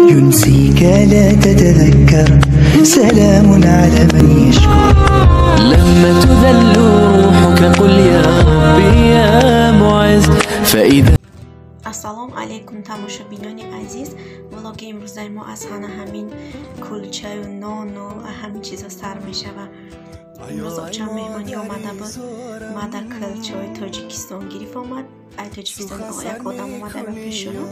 ينسيك لا تتذكر سلام على من يشكر لما تذل روحك قل يا ربي يا معز فإذا ассалому алейкум тамошобинони азиз. влоги имрӯзаи мо аз ҳана ҳамин кулчаю нону ҳамин чизо сар мешавад. имрӯз очам меҳмонӣ омада буд. ма дар кулчаи тоҷикистон гирифт омад. ай тоҷикистон як одам омада ба пешуно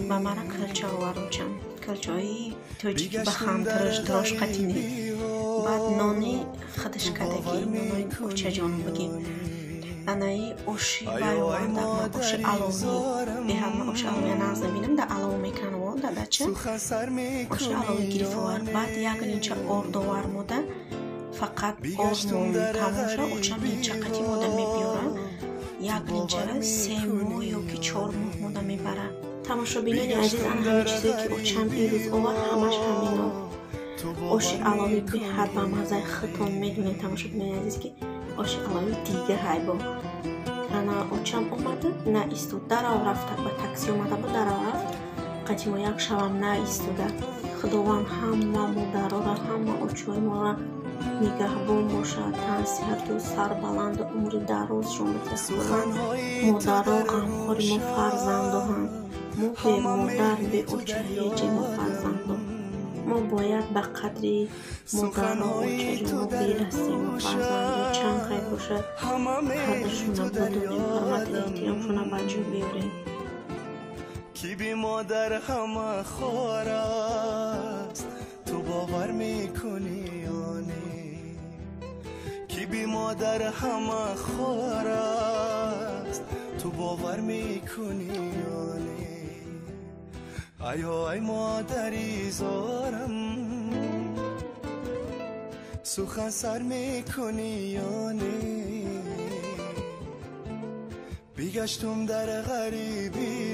ва мара кулча оваручам. кулчаи тоҷики ба хамтараш дрошқатини баъд нони хадишкадаги нони кучаҷон бигим анаи оши байоманда оши алови беҳад ма оши алови наз набинам да алови мекунам волда дача оши алови гирифовар баъд як нинча ордовар мода фақат ормон тамоша очам нинча қати мода мебиёрам як нинча 3 моҳ ёки 4 моҳ мода мебара. тамошобинони азиз ана ҳамин чизое ки очам ирӯз овард ҳамаш ҳамино оши алови беҳад ба маззаи хитон медонем. тамошобинони азиз ки оши алови дига ҳайбо ана очам омада на истуд дарав рафта ба такси омада ба дарав рафт қатимо як шавам на истуда. худованд ҳама модарора ҳама очои мора нигаҳбон бошад тан сиҳату сарбаланду умри дарозшон битасборанд. модаро ғамхори мо фарзандоҳанд. мо бемодар беоча ҳеҷе мо фарзандо мо бояд ба қадри модаро очаҷоно бирасем. фарзандо чанд қай бошад қадршона будонем ҳурмати эҳтиромшона ба ҷо биёрем. کی بی مادر همه خوار است تو باور میکنی یا نه کی بی مادر همه خوار است تو باور میکنی یا نه ای مادری زارم سخن سر میکنی یا نه بیگشتم در غریبی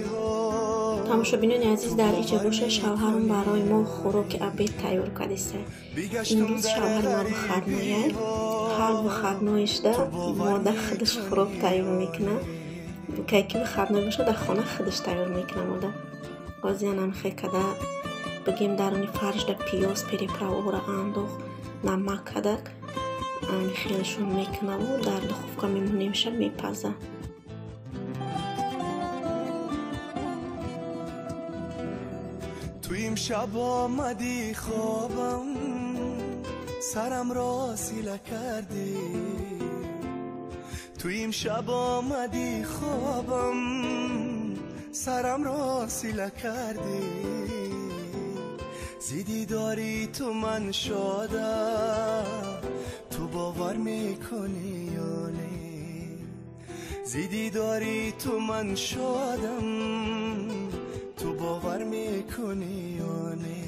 тамошобинони азиз дар иҷа боша шавҳарам барои мо хӯроки абед тайёр кардиста. имрӯз шавҳари ма бухарнояд ҳар бухарноишда мода худаш хӯрок тайёр мекунад. кайки бухарной боша дар хона худаш тайёр мекунад. мода озиянам хекада бигем даруни фаршда пиёз переправора андох намак кадак хелшон мекунаву дар духовка мемонем шаб мепаза. تو امشب آمدی خوابم سرم را سیله کردی تو امشب آمدی خوابم سرم را سیله کردی زیدی داری تو من شادم تو باور میکنی یا نه زیدی داری تو من شادم تو باور میکنی یا نه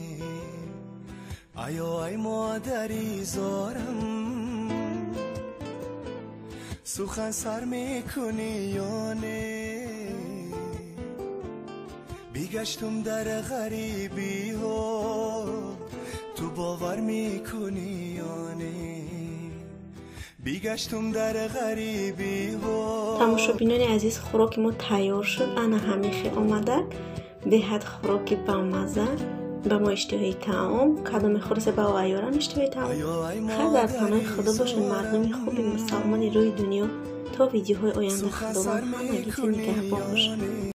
ای مادری زارم سخن سر میکنی یا نه بیگشتم در غریبی ها تو باور میکنی یا نه بیگشتم در غریبی ها. тамошобинони азиз хӯроки мо тайёр шуд. ана ҳамихе омада беҳад хӯроки бамаза ба мо иштиҳои таом кадоме хӯрсе ба айёрам иштиҳои таом хай дар паноҳи худо бошед мардуми хуби мусалмони рӯи дунё то видеоҳои оянда. худованд ҳамагите нигаҳбон бошад.